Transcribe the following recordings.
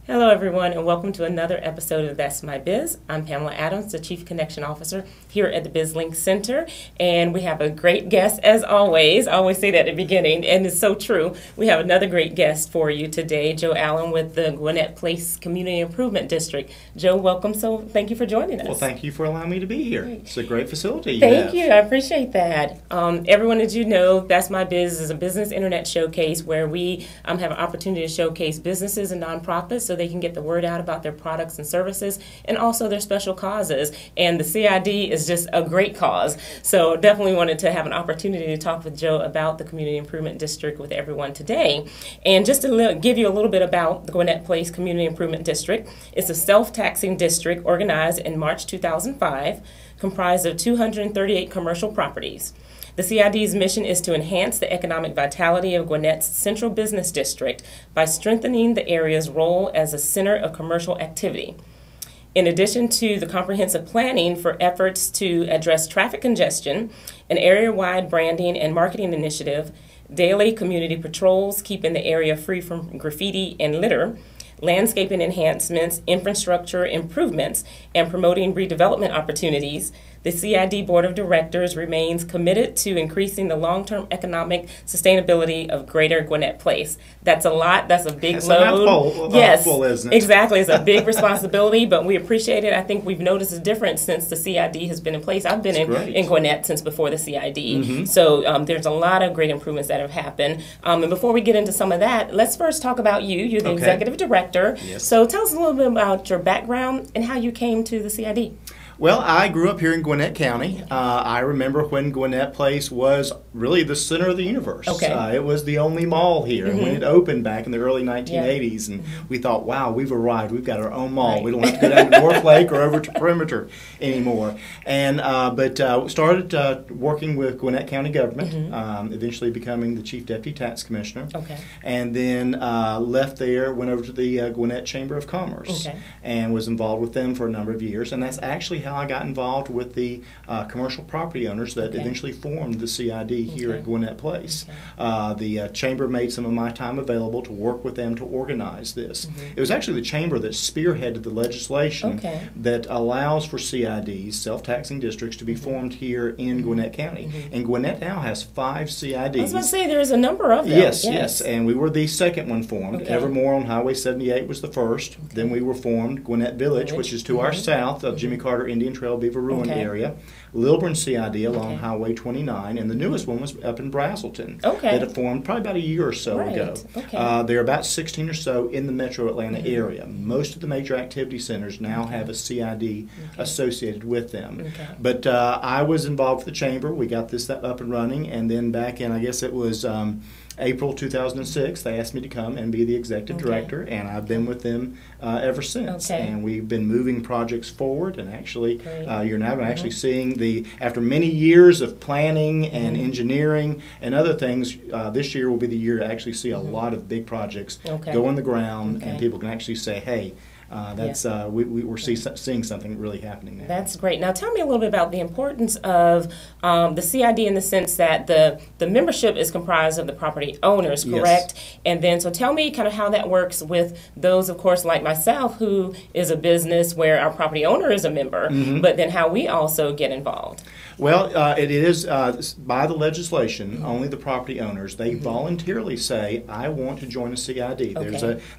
Hello everyone and welcome to another episode of That's My Biz. I'm Pamela Adams, the Chief Connection Officer here at the BizLink Center, and we have a great guest as always. I always say that at the beginning and it's so true. We have another great guest for you today, Joe Allen with the Gwinnett Place Community Improvement District. Joe, welcome. So thank you for joining us. Well, thank you for allowing me to be here. Great. It's a great facility. Thank you. I appreciate that. Everyone, as you know, That's My Biz is a business internet showcase where we have an opportunity to showcase businesses and nonprofits so they can get the word out about their products and services and also their special causes. And the CID is just a great cause. So definitely wanted to have an opportunity to talk with Joe about the Community Improvement District with everyone today. And just to give you a little bit about the Gwinnett Place Community Improvement District, it's a self-taxing district organized in March 2005, comprised of 238 commercial properties. The CID's mission is to enhance the economic vitality of Gwinnett's central business district by strengthening the area's role as a center of commercial activity. In addition to the comprehensive planning for efforts to address traffic congestion, an area-wide branding and marketing initiative, daily community patrols keeping the area free from graffiti and litter, landscaping enhancements, infrastructure improvements, and promoting redevelopment opportunities, the CID Board of Directors remains committed to increasing the long-term economic sustainability of Greater Gwinnett Place. That's a lot. That's a big load. Yes, isn't it? Exactly. It's a big responsibility, but we appreciate it. I think we've noticed a difference since the CID has been in place. I've been in Gwinnett since before the CID. So there's a lot of great improvements that have happened. And before we get into some of that, let's first talk about you. You're the Executive Director. Yes. So tell us a little bit about your background and how you came to the CID. Well, I grew up here in Gwinnett County. I remember when Gwinnett Place was really the center of the universe. It was the only mall here when it opened back in the early 1980s, and we thought, wow, we've arrived. We've got our own mall. Right. We don't have to go down to North Lake or over to Perimeter anymore. And started working with Gwinnett County government, eventually becoming the Chief Deputy Tax Commissioner. And then left there, went over to the Gwinnett Chamber of Commerce, and was involved with them for a number of years. And that's actually how I got involved with the commercial property owners that eventually formed the CID here at Gwinnett Place. The Chamber made some of my time available to work with them to organize this. It was actually the Chamber that spearheaded the legislation that allows for CIDs, self-taxing districts, to be formed here in Gwinnett County. And Gwinnett now has 5 CIDs. I was about to say there's a number of them. Yes. And we were the second one formed. Evermore on Highway 78 was the first. Then we were formed Gwinnett Village, which is to our south of Jimmy Carter Indian Trail Beaver Ruin area, Lilburn CID along Highway 29, and the newest one was up in Brazelton that had formed probably about a year or so ago. There are about 16 or so in the metro Atlanta area. Most of the major activity centers now have a CID associated with them. But I was involved with the Chamber. We got this up and running, and then back in, I guess it was April 2006, they asked me to come and be the executive director, and I've been with them ever since. And we've been moving projects forward, and actually, you're now actually seeing after many years of planning and engineering and other things, this year will be the year to actually see a lot of big projects go on the ground, and people can actually say, hey, we're seeing something really happening now. That's great. Now tell me a little bit about the importance of the CID in the sense that the membership is comprised of the property owners, correct? And then so tell me kind of how that works with those, of course, like myself, who is a business where our property owner is a member, but then how we also get involved. Well, it is by the legislation, only the property owners, they voluntarily say, I want to join a CID.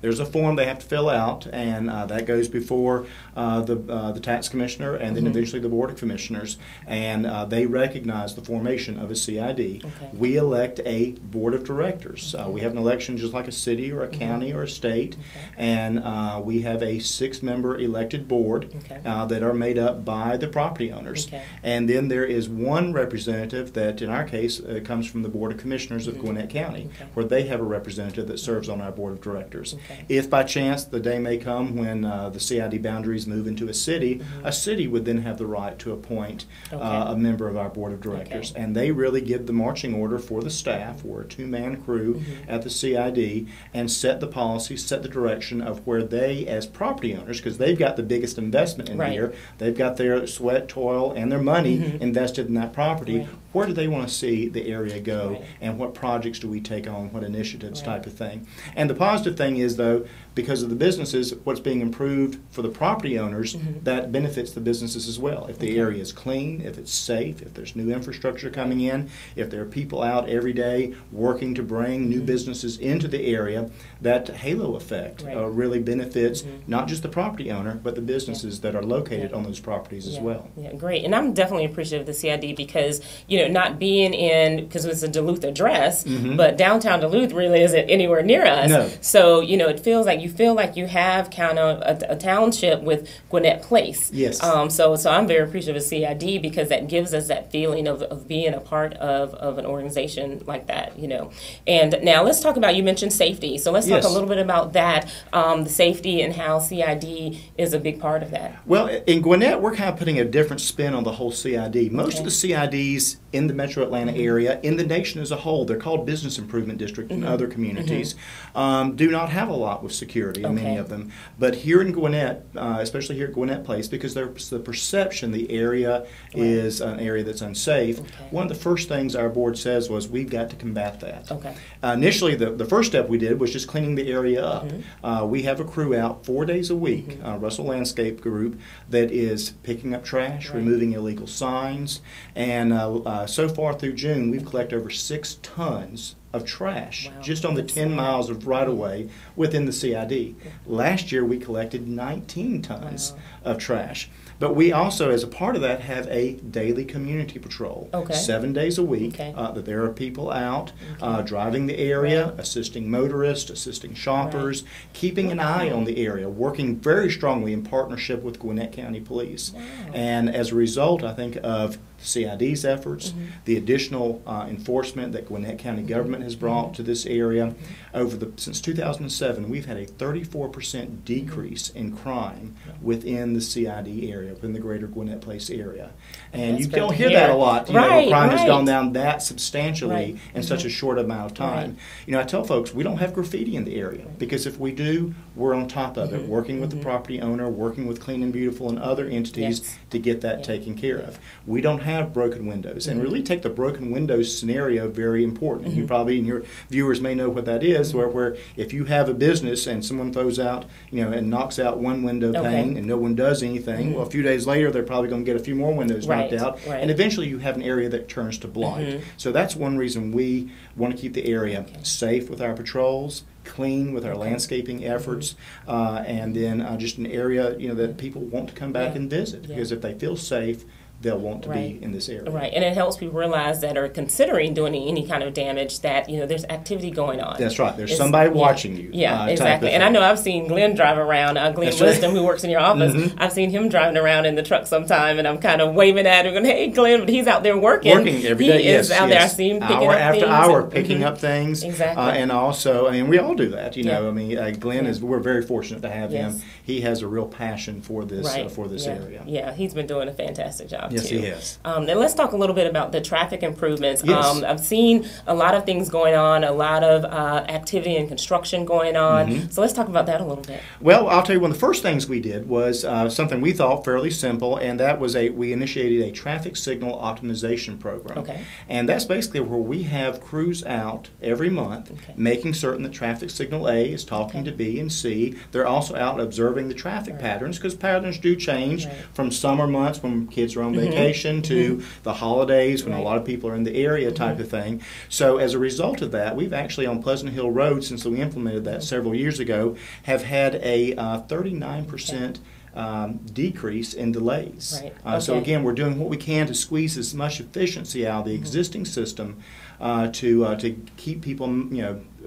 There's a form they have to fill out, and that goes before the tax commissioner and then eventually the board of commissioners, and they recognize the formation of a CID. We elect a board of directors. We have an election just like a city or a county or a state, and we have a 6-member elected board that are made up by the property owners. And then there is one representative that, in our case, comes from the Board of Commissioners of Gwinnett County, where they have a representative that serves on our Board of Directors. If by chance the day may come when the CID boundaries move into a city would then have the right to appoint a member of our Board of Directors. And they really give the marching order for the staff. We're a 2-man crew at the CID, and set the policy, set the direction of where they, as property owners, because they've got the biggest investment in here, they've got their sweat, toil, and their money invested invested in that property, Right. where do they want to see the area go, Right. and what projects do we take on, what initiatives, Right. type of thing. And the positive thing is, though, because of the businesses, what's being improved for the property owners, that benefits the businesses as well. If the area is clean, if it's safe, if there's new infrastructure coming in, if there are people out every day working to bring new businesses into the area, that halo effect Right. really benefits not just the property owner, but the businesses that are located on those properties as well. Yeah, great. And I'm definitely appreciative of the CID because, not being in, because it's a Duluth address, but downtown Duluth really isn't anywhere near us. No. So, it feels like you have kind of a township with Gwinnett Place. Yes. So I'm very appreciative of CID because that gives us that feeling of being a part of an organization like that, And now let's talk about, you mentioned safety. So let's talk Yes. a little bit about that, the safety and how CID is a big part of that. Well, in Gwinnett, we're kind of putting a different spin on the whole CID. Most Okay. of the CIDs in the metro Atlanta area, in the nation as a whole, they're called Business Improvement District in other communities, do not have a lot with security in many Okay. of them. But here in Gwinnett, especially here at Gwinnett Place, because there's the perception the area is an area that's unsafe, Okay. one of the first things our board says was we've got to combat that. Okay. Initially, the first step we did was just cleaning the area up. We have a crew out 4 days a week, Russell Landscape Group, that is picking up trash, Right. removing illegal signs, and so far through June, we've collected over 6 tons of trash Wow, just on the that's 10 sad. miles of right-of-way within the CID. Last year, we collected 19 tons of trash. But we also, as a part of that, have a daily community patrol. Okay. 7 days a week, Okay. that there are people out driving the area, Right. assisting motorists, assisting shoppers, keeping an eye on the area, working very strongly in partnership with Gwinnett County Police. Wow. And as a result, I think, of CID's efforts, the additional enforcement that Gwinnett County government has brought to this area, since 2007, we've had a 34% decrease in crime within the CID area, within the greater Gwinnett Place area. And That's you great don't to hear hear. that a lot. Right, Crime has right. gone down that substantially Right. in such a short amount of time. Right. I tell folks, we don't have graffiti in the area, because if we do, we're on top of it, working with the property owner, working with Clean and Beautiful and other entities Yes. to get that taken care of. We don't have broken windows, and really take the broken windows scenario very important. You probably, and your viewers may know what that is, where if you have a business and someone throws out, and knocks out one window pane and no one does anything, well, a few days later they're probably going to get a few more windows knocked out, and eventually you have an area that turns to blight. So that's one reason we want to keep the area safe with our patrols, clean with our landscaping efforts, and then just an area that people want to come back and visit, because if they feel safe, they'll want to be in this area. Right, and it helps people realize that are considering doing any kind of damage that, there's activity going on. That's right. There's somebody watching you. Yeah, type exactly. of And I thing. know I've seen Glenn drive around, Glenn That's right. Wisdom, who works in your office. I've seen him driving around in the truck sometime, and I'm kind of waving at him, going, "Hey, Glenn," but he's out there working. Working every day. He is out there. I see him picking hour up after things. hour, and- picking up things. Exactly. And also, we all do that. Yeah. Glenn is. We're very fortunate to have him. Yes. He has a real passion for this area. Yeah, he's been doing a fantastic job, Yes, too. he has. And let's talk a little bit about the traffic improvements. Yes. I've seen a lot of things going on, a lot of activity and construction going on. So let's talk about that a little bit. Well, I'll tell you, one of the first things we did was something we thought fairly simple, and that was we initiated a traffic signal optimization program. Okay. And that's basically where we have crews out every month, making certain that traffic signal A is talking to B and C. They're also out observing the traffic patterns, because patterns do change from summer months when kids are on vacation to the holidays when a lot of people are in the area type of thing. So as a result of that, we've actually on Pleasant Hill Road, since we implemented that several years ago, have had a 39% decrease in delays. Right. So again, we're doing what we can to squeeze as much efficiency out of the existing system to keep people,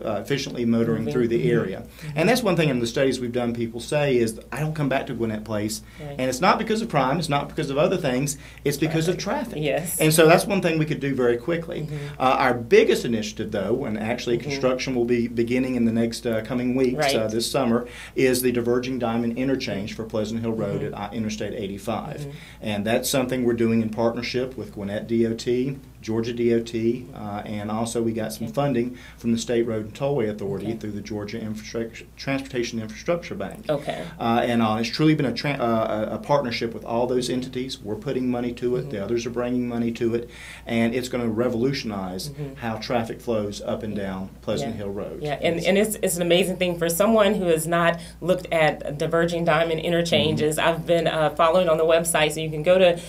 efficiently motoring through the area. And that's one thing in the studies we've done, people say is, I don't come back to Gwinnett Place, and it's not because of crime, it's not because of other things, it's because of traffic. Yes. And so that's one thing we could do very quickly. Our biggest initiative, though, and actually construction will be beginning in the next coming weeks, this summer, is the diverging diamond interchange for Pleasant Hill Road at Interstate 85. And that's something we're doing in partnership with Gwinnett DOT, Georgia DOT, and also we got some funding from the State Road and Tollway Authority through the Georgia Transportation Infrastructure Bank. Okay. And it's truly been a partnership with all those entities. We're putting money to it. The others are bringing money to it, and it's going to revolutionize how traffic flows up and down Pleasant Hill Road. Yeah, and it's an amazing thing for someone who has not looked at diverging diamond interchanges. I've been following on the website, so you can go to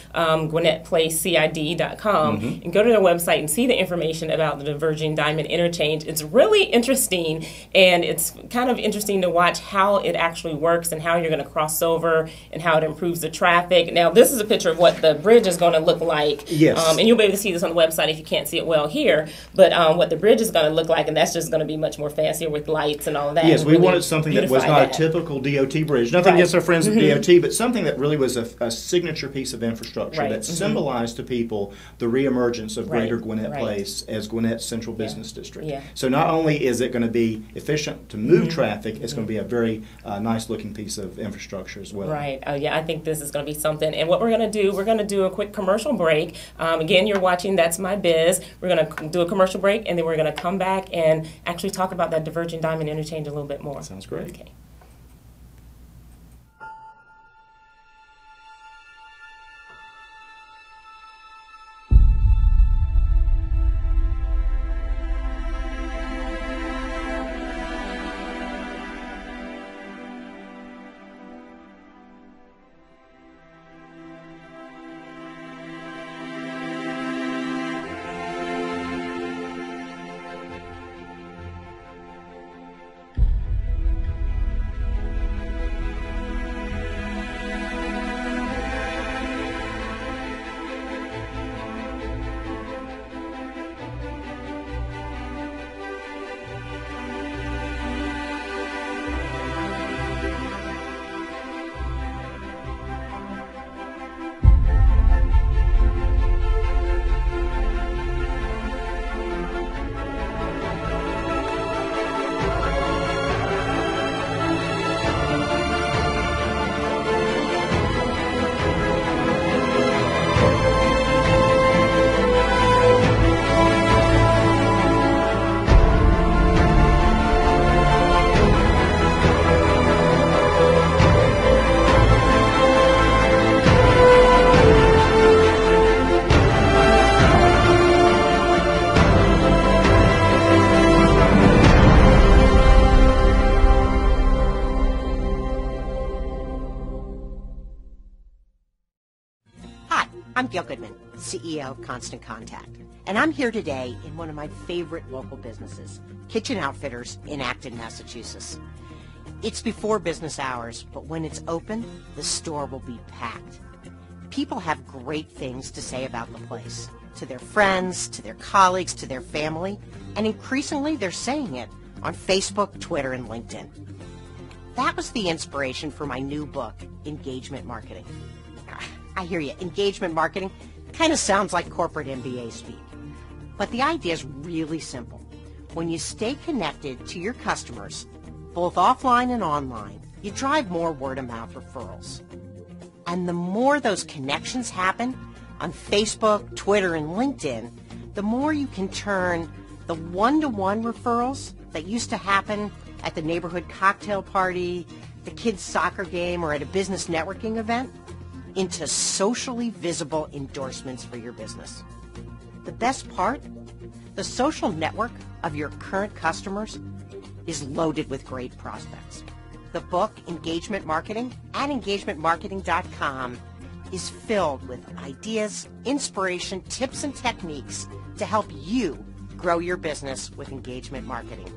Gwinnett Place CID.com and go to their website and see the information about the diverging diamond interchange. It's really interesting, and it's kind of interesting to watch how it actually works and how you're going to cross over and how it improves the traffic. Now, this is a picture of what the bridge is going to look like. Yes. And you'll be able to see this on the website if you can't see it well here. But what the bridge is going to look like, and that's just going to be much more fancier with lights and all of that. Yes, we really wanted something that was not a typical DOT bridge. Nothing against our friends at DOT, but something that really was a signature piece of infrastructure that symbolized to people the reemergence of Greater Gwinnett Place as Gwinnett's central business district. So not only is it going to be efficient to move traffic, it's going to be a very nice looking piece of infrastructure as well. Right. Yeah, I think this is going to be something. And what we're going to do a quick commercial break. Again, you're watching That's My Biz. We're going to do a commercial break, and then we're going to come back and actually talk about that diverging diamond interchange a little bit more. Sounds great. Okay. I'm Gail Goodman, CEO of Constant Contact, and I'm here today in one of my favorite local businesses, Kitchen Outfitters in Acton, Massachusetts. It's before business hours, but when it's open, the store will be packed. People have great things to say about the place, to their friends, to their colleagues, to their family, and increasingly they're saying it on Facebook, Twitter, and LinkedIn. That was the inspiration for my new book, Engagement Marketing. I hear you, engagement marketing kind of sounds like corporate MBA speak. But the idea is really simple. When you stay connected to your customers, both offline and online, you drive more word-of-mouth referrals. And the more those connections happen on Facebook, Twitter, and LinkedIn, the more you can turn the one-to-one referrals that used to happen at the neighborhood cocktail party, the kids' soccer game, or at a business networking event into socially visible endorsements for your business. The best part? The social network of your current customers is loaded with great prospects. The book, Engagement Marketing, at engagementmarketing.com, is filled with ideas, inspiration, tips, and techniques to help you grow your business with engagement marketing.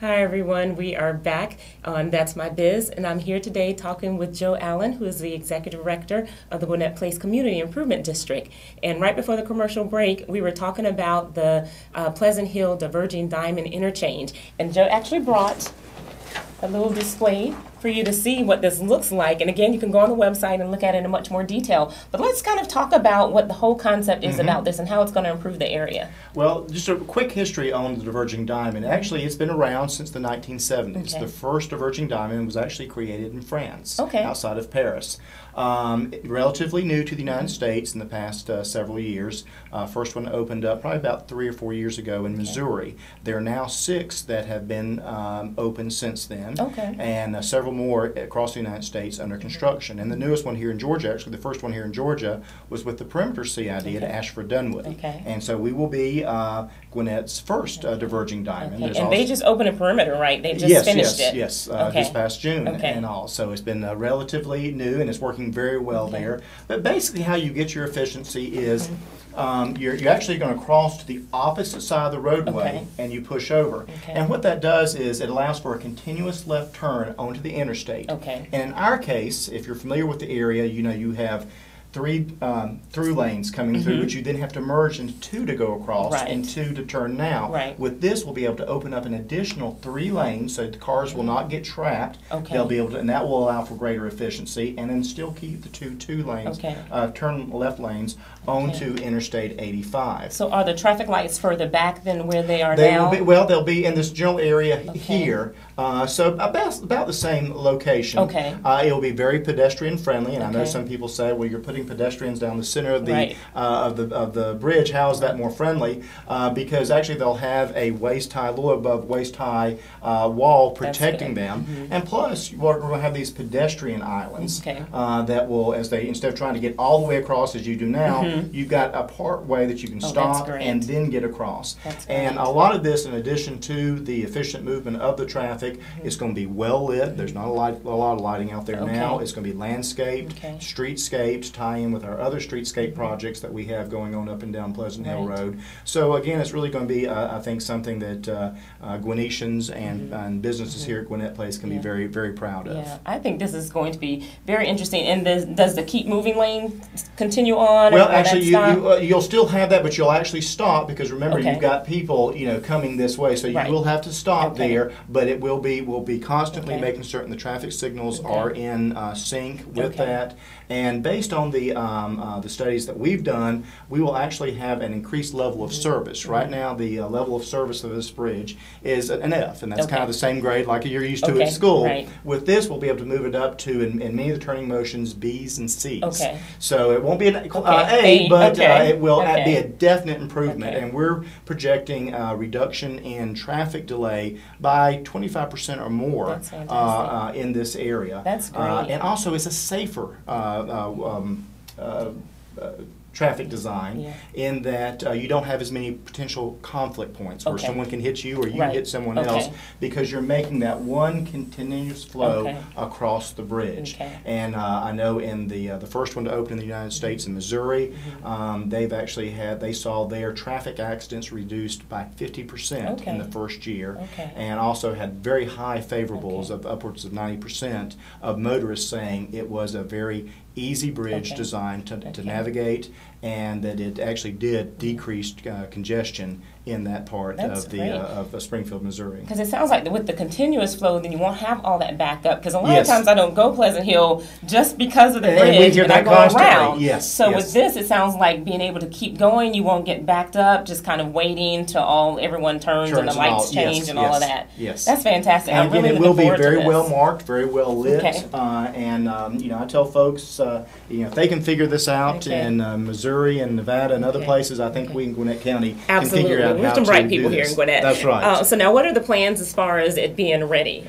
Hi everyone, we are back on That's My Biz, and I'm here today talking with Joe Allen, who is the Executive Director of the Gwinnett Place Community Improvement District. And right before the commercial break, we were talking about the Pleasant Hill Diverging Diamond Interchange. And Joe actually brought a little display for you to see what this looks like. And again, you can go on the website and look at it in much more detail. But let's kind of talk about what the whole concept is about this and how it's going to improve the area. Well, just a quick history on the diverging diamond. Actually, it's been around since the 1970s. Okay. The first diverging diamond was actually created in France, Okay. outside of Paris. Relatively new to the United States in the past several years. First one opened up probably about 3 or 4 years ago in Missouri. There are now 6 that have been opened since then, and several more across the United States under construction. And the newest one here in Georgia, actually the first one here in Georgia, was with the Perimeter CID at Ashford Dunwoody. And so we will be Gwinnett's first diverging diamond. And they just opened a Perimeter, right? They just finished it. Yes, this past June and all. So it's been relatively new and it's working very well there. But basically how you get your efficiency is you're actually going to cross to the opposite side of the roadway and you push over. And what that does is it allows for a continuous left turn onto the interstate. And in our case, if you're familiar with the area, you know you have 3 through lanes coming through, which you then have to merge into 2 to go across and 2 to turn now. With this, we'll be able to open up an additional 3 lanes so the cars will not get trapped. They'll be able to, and that will allow for greater efficiency, and then still keep the 2 lanes, turn left lanes onto Interstate 85. So are the traffic lights further back than where they are They now? will be, well, they'll be in this general area here. So about the same location. It will be very pedestrian friendly, and I know some people say, well, you're putting pedestrians down the center of the of the bridge. How is that more friendly? Because actually they'll have a waist high, low above waist high wall protecting them, and plus we're going to have these pedestrian islands that will, as they instead of trying to get all the way across as you do now, you've got a part way that you can stop and then get across. And a lot of this, in addition to the efficient movement of the traffic, it's going to be well lit. There's not a lot of lighting out there now. It's going to be landscaped, streetscaped, tie in with our other streetscape projects that we have going on up and down Pleasant Hill Road. So again, it's really going to be, I think, something that Gwinnetians and businesses here at Gwinnett Place can be very, very proud of. Yeah, I think this is going to be very interesting. And does the keep moving lane continue on? Well, actually, you'll still have that, but you'll actually stop because remember, you've got people, coming this way, so you will have to stop there. But it will be, we'll be constantly making certain the traffic signals are in sync with that. And based on the studies that we've done, we will actually have an increased level of service. Right now, the level of service of this bridge is an F, and that's kind of the same grade like you're used to at school. With this, we'll be able to move it up to, in many of the turning motions, B's and C's. So it won't be an A, but it will be a definite improvement. And we're projecting a reduction in traffic delay by 25% or more in this area. That's great. And also, it's a safer traffic design in that you don't have as many potential conflict points where someone can hit you or you hit someone else because you're making that one continuous flow across the bridge. And I know in the first one to open in the United States in Missouri, they saw their traffic accidents reduced by 50% in the first year, and also had very high favorables of upwards of 90% of motorists saying it was a very easy bridge designed to navigate, and that it actually did decrease congestion in that part of Springfield, Missouri. Because it sounds like with the continuous flow, then you won't have all that backed up. Because a lot of times I don't go Pleasant Hill just because of the bridge, and I go around. So with this, it sounds like being able to keep going. You won't get backed up, just kind of waiting till everyone turns and the lights change and all of that. That's fantastic. And again, it will be very well marked, very well lit. And I tell folks, if they can figure this out in Missouri and Nevada and other places, I think we in Gwinnett County can figure out. We're some bright people here in Gwinnett. That's right. So now, what are the plans as far as it being ready?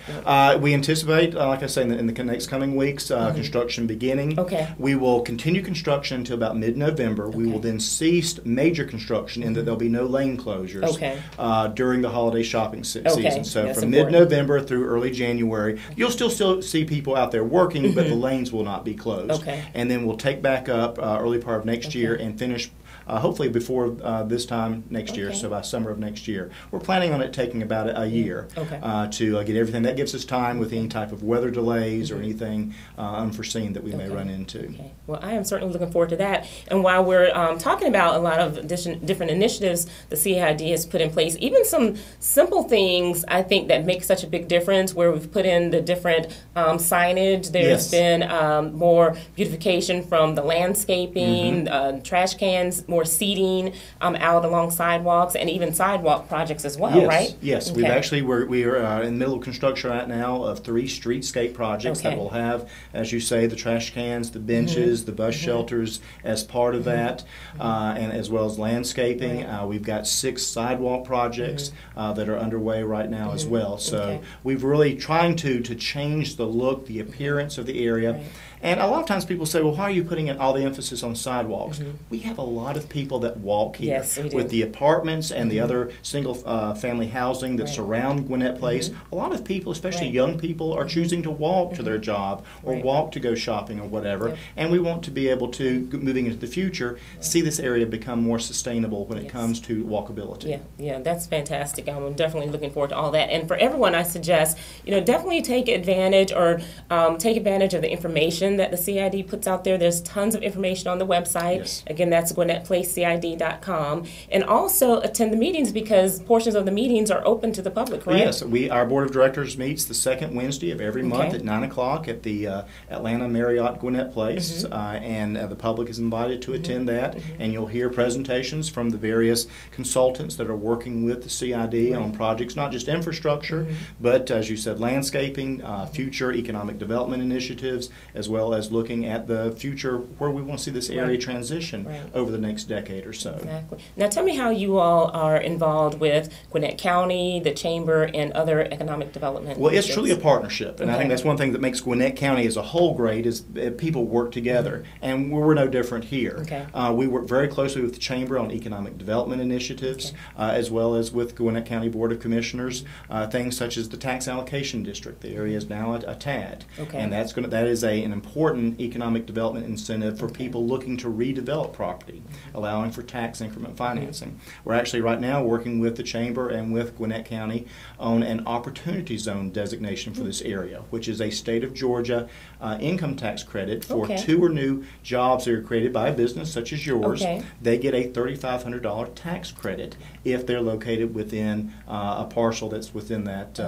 We anticipate, like I say, in the next coming weeks, construction beginning. We will continue construction until about mid-November. We will then cease major construction in that there'll be no lane closures during the holiday shopping season. So from mid-November through early January, you'll still see people out there working, but the lanes will not be closed. And then we'll take back up early part of next year and finish hopefully before this time next year, so by summer of next year. We're planning on it taking about a year to get everything. That gives us time with any type of weather delays or anything unforeseen that we may run into. Okay. Well, I am certainly looking forward to that. And while we're talking about a lot of different initiatives the CID has put in place, even some simple things I think that make such a big difference, where we've put in the different signage. There's been more beautification from the landscaping, trash cans, more seating out along sidewalks, and even sidewalk projects as well, right? Yes, we've actually, we are in the middle of construction right now of 3 streetscape projects that will have, as you say, the trash cans, the benches, the bus shelters as part of that, and as well as landscaping. We've got 6 sidewalk projects that are underway right now as well. So we've really trying to change the look, the appearance of the area. And a lot of times people say, well, why are you putting all the emphasis on sidewalks? We have a lot of people that walk here with the apartments and the other single family housing that surround Gwinnett Place. A lot of people, especially young people, are choosing to walk to their job or walk to go shopping or whatever. And we want to be able to, moving into the future, see this area become more sustainable when it comes to walkability. Yeah, that's fantastic. I'm definitely looking forward to all that. And for everyone, I suggest, definitely take advantage of the information that the CID puts out there. There's tons of information on the website. Again, that's GwinnettPlaceCID.com. And also attend the meetings, because portions of the meetings are open to the public, correct? Yes, our board of directors meets the second Wednesday of every month at 9 o'clock at the Atlanta Marriott Gwinnett Place, and the public is invited to attend that, and you'll hear presentations from the various consultants that are working with the CID on projects, not just infrastructure, but as you said, landscaping, future economic development initiatives, as well as looking at the future where we want to see this area transition over the next decade or so. Exactly. Now tell me how you all are involved with Gwinnett County, the Chamber, and other economic development Well, it's truly a partnership, and I think that's one thing that makes Gwinnett County as a whole great is people work together, and we're no different here. We work very closely with the Chamber on economic development initiatives, as well as with Gwinnett County Board of Commissioners, things such as the tax allocation district. The area is now a TAD, and that is an important economic development incentive for people looking to redevelop property, allowing for tax increment financing. We're actually right now working with the Chamber and with Gwinnett County on an opportunity zone designation for this area, which is a state of Georgia income tax credit for 2 or new jobs that are created by a business such as yours. They get a $3,500 tax credit if they're located within a parcel that's within that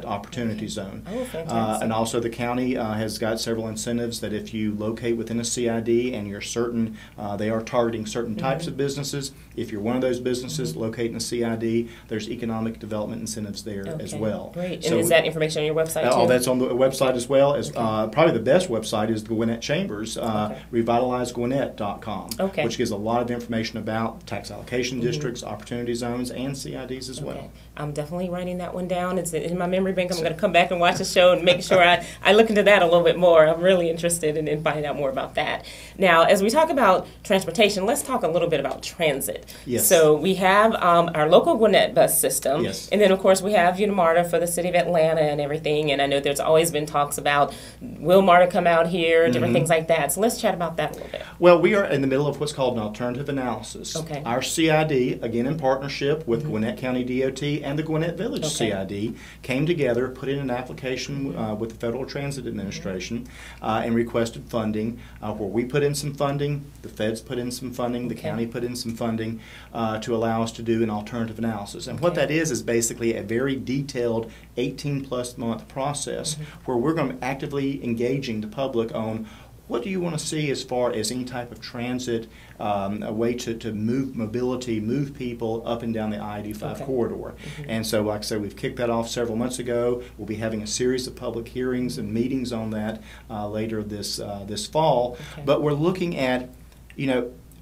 opportunity zone. And also the county has got several incentives that if you locate within a CID and you're certain they are targeting certain types of businesses, if you're one of those businesses located in a CID, there's economic development incentives there as well. Great. And is that information on your website too? Oh, that's on the website as well. As probably the best website is the Gwinnett Chambers, revitalizegwinnett.com, which gives a lot of information about tax allocation districts, opportunity zones, and CIDs as well. I'm definitely writing that one down. It's in my memory bank. I'm going to come back and watch the show and make sure I look into that a little bit more. I'm really interested in finding out more about that. Now, as we talk about transportation, let's talk a little bit about transit. So we have our local Gwinnett bus system, and then of course we have MARTA for the city of Atlanta and everything. And I know there's always been talks about will MARTA come out here, different things like that. So let's chat about that a little bit. Well, we are in the middle of what's called an alternative analysis. Our CID, again in partnership with Gwinnett County DOT and the Gwinnett Village CID, came together, put in an application with the Federal Transit Administration, and requested funding, where we put in some funding, the feds put in some funding, the county put in some funding to allow us to do an alternative analysis. And what that is basically a very detailed 18-plus month process where we're going to be actively engaging the public on what do you want to see as far as any type of transit, a way to move people up and down the I-85 corridor. And so, like I said, we've kicked that off several months ago. We'll be having a series of public hearings and meetings on that later this fall. But we're looking at,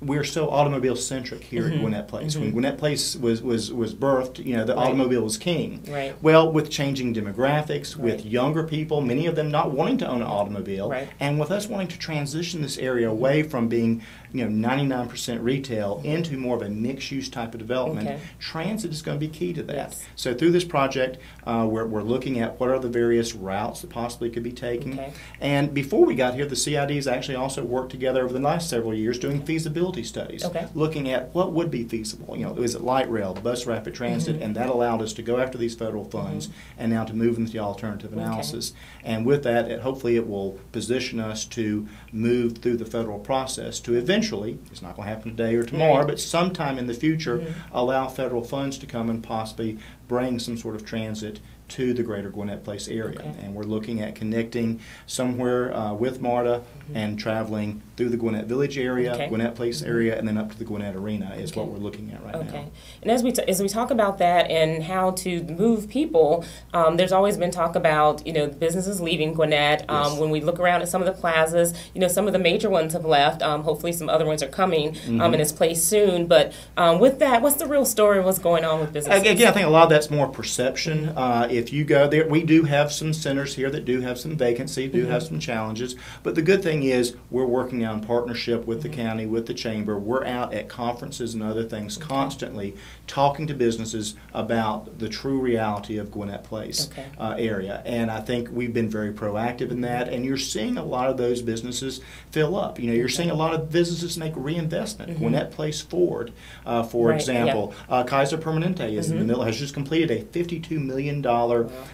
we're so automobile-centric here at Gwinnett Place. When Gwinnett Place was birthed, the automobile was king. Well, with changing demographics, with younger people, many of them not wanting to own an automobile, and with us wanting to transition this area away from being 99% retail into more of a mixed-use type of development, transit is going to be key to that. Yes. So through this project, we're looking at what are the various routes that possibly could be taken. And before we got here, the CIDs actually also worked together over the last several years doing feasibility studies, looking at what would be feasible. Is it light rail, bus rapid transit, and that allowed us to go after these federal funds and now to move into the alternative analysis. And with that, hopefully it will position us to move through the federal process to eventually, it's not going to happen today or tomorrow, but sometime in the future, allow federal funds to come and possibly bring some sort of transit to the greater Gwinnett Place area. And we're looking at connecting somewhere with MARTA and traveling through the Gwinnett Village area, Gwinnett Place area, and then up to the Gwinnett Arena is what we're looking at right now. And as we talk about that and how to move people, there's always been talk about businesses leaving Gwinnett. When we look around at some of the plazas, some of the major ones have left. Hopefully some other ones are coming in its place soon. But with that, what's the real story? What's going on with businesses? Again, I think a lot of that's more perception. If you go there, we do have some centers here that do have some vacancy, do have some challenges. But the good thing is we're working now in partnership with the county, with the chamber. We're out at conferences and other things constantly talking to businesses about the true reality of Gwinnett Place area. And I think we've been very proactive in that. And you're seeing a lot of those businesses fill up. You're seeing a lot of businesses make reinvestment. Gwinnett Place Ford, for example. Kaiser Permanente is in the middle, has just completed a $52 million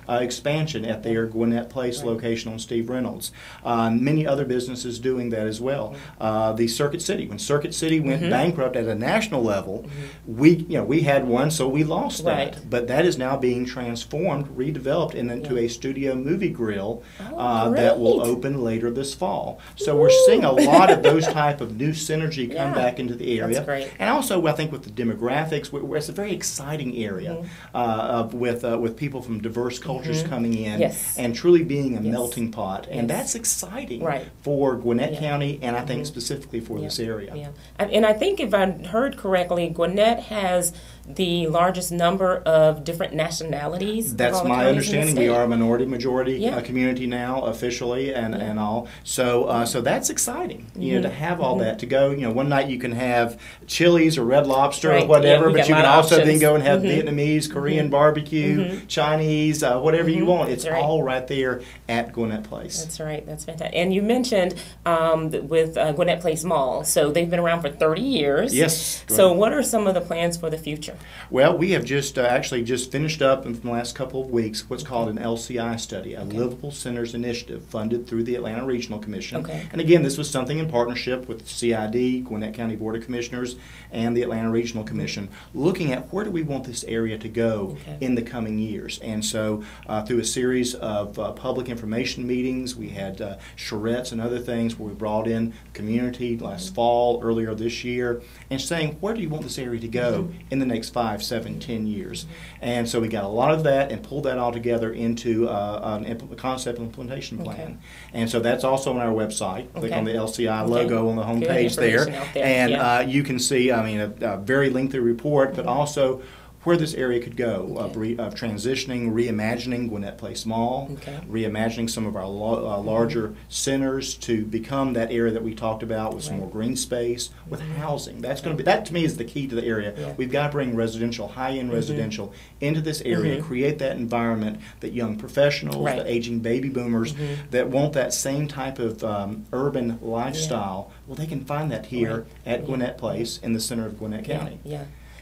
expansion at their Gwinnett Place location on Steve Reynolds. Many other businesses doing that as well. The Circuit City, when Circuit City went bankrupt at a national level, we had one, so we lost that. But that is now being transformed, redeveloped into a studio movie grill that will open later this fall. So we're seeing a lot of those type of new synergy come back into the area. That's great. And also, I think with the demographics, it's a very exciting area with people from diverse cultures coming in and truly being a melting pot. And that's exciting for Gwinnett County and I think specifically for this area. And I think if I heard correctly, Gwinnett has the largest number of different nationalities. That's my understanding. We are a minority-majority community now, officially, and all. So that's exciting, to have all that. To go, one night you can have Chili's or Red Lobster or whatever, but you can also then go and have Vietnamese, Korean barbecue, Chinese, whatever you want. It's all right there at Gwinnett Place. That's right. That's fantastic. And you mentioned with Gwinnett Place Mall, so they've been around for 30 years. Yes. So what are some of the plans for the future? Well, we have just actually just finished up in the last couple of weeks what's called an LCI study, a Livable Centers Initiative funded through the Atlanta Regional Commission. And again, this was something in partnership with CID, Gwinnett County Board of Commissioners, and the Atlanta Regional Commission, looking at where do we want this area to go in the coming years. And so through a series of public information meetings, we had charrettes and other things where we brought in community last fall, earlier this year, and saying, where do you want this area to go in the next 5, 7, 10 years? And so we got a lot of that and pulled that all together into a concept implementation plan. And so that's also on our website. Click on the LCI logo on the home page there. And you can see, a very lengthy report, but also where this area could go, of transitioning, reimagining Gwinnett Place Mall, reimagining some of our larger centers to become that area that we talked about with some more green space, with housing. That's going to be, that to me is the key to the area. We've got to bring residential, high-end residential into this area, create that environment that young professionals, the aging baby boomers that want that same type of urban lifestyle, well, they can find that here at Gwinnett Place in the center of Gwinnett County.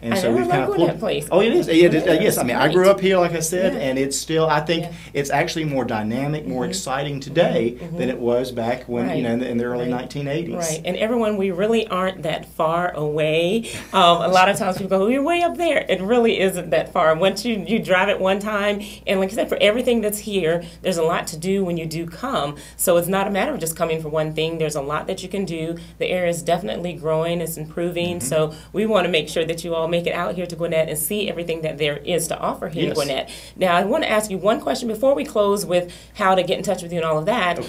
And so we've kind of pulled. Place. Oh, it is. Yes, I grew up here, like I said, and it's still. I think it's actually more dynamic, more exciting today than it was back when in the early 1980s. Right, and everyone, we really aren't that far away. A lot of times people go, "Oh, you're way up there." It really isn't that far. Once you drive it one time, and like I said, for everything that's here, there's a lot to do when you do come. So it's not a matter of just coming for one thing. There's a lot that you can do. The area is definitely growing. It's improving. So we want to make sure that you all make it out here to Gwinnett and see everything that there is to offer here in Gwinnett. Now, I want to ask you one question before we close with how to get in touch with you and all of that.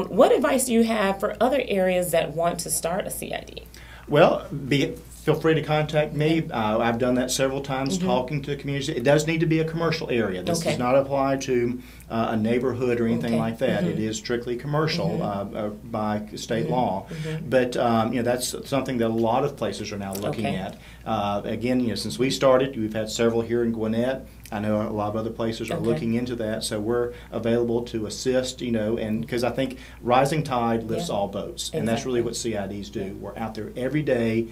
What advice do you have for other areas that want to start a CID? Well, feel free to contact me. I've done that several times, talking to communities. It does need to be a commercial area. This does not apply to a neighborhood or anything like that. It is strictly commercial by state law. But that's something that a lot of places are now looking at. Again, since we started, we've had several here in Gwinnett. I know a lot of other places are looking into that, so we're available to assist, and because I think rising tide lifts all boats, and that's really what CIDs do. We're out there every day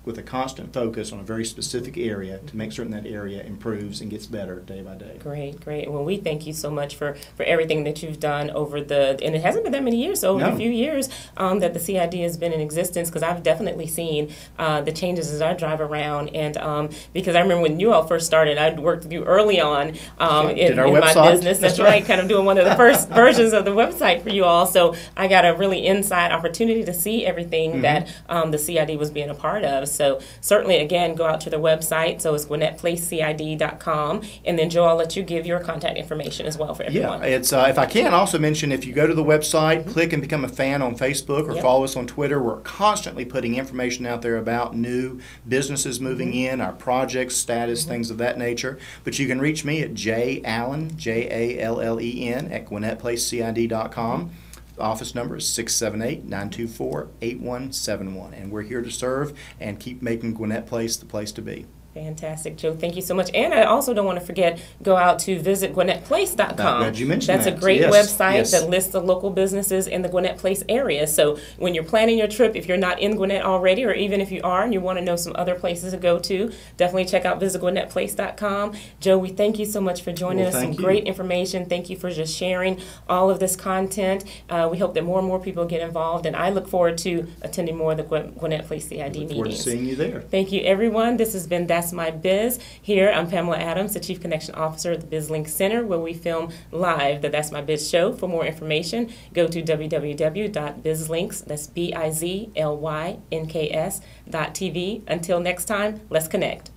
with a constant focus on a very specific area to make certain that area improves and gets better day by day. Great, great. Well, we thank you so much for everything that you've done over and it hasn't been that many years, so over a few years that the CID has been in existence, because I've definitely seen the changes as I drive around, and because I remember when you all first started, I worked with you early on in my business. That's right, kind of doing one of the first versions of the website for you all, so I got a really inside opportunity to see everything that the CID was being a part of. So certainly, again, go out to their website. So it's GwinnettPlaceCID.com. And then, Joe, I'll let you give your contact information as well for everyone. Yeah, it's if I can also mention, if you go to the website, click and become a fan on Facebook or follow us on Twitter. We're constantly putting information out there about new businesses moving in, our projects, status, things of that nature. But you can reach me atjallen, Jallen, at GwinnettPlaceCID.com. The office number is 678-924-8171, and we're here to serve and keep making Gwinnett Place the place to be. Fantastic, Joe. Thank you so much. And I also don't want to forget, go out to visit GwinnettPlace.com. Glad you mentioned That's a great website that lists the local businesses in the Gwinnett Place area. So when you're planning your trip, if you're not in Gwinnett already, or even if you are and you want to know some other places to go to, definitely check out GwinnettPlace.com. Joe, we thank you so much for joining us. Some great information. Thank you for just sharing all of this content. We hope that more and more people get involved, and I look forward to attending more of the Gwinnett Place CID meetings. Look forward to seeing you there. Thank you, everyone. This has been That's My Biz. Here, I'm Pamela Adams, the Chief Connection Officer at the BizLink Center, where we film live the That's My Biz show. For more information, go to www.bizlinks, that's BIZLYNKS.tv. Until next time, let's connect.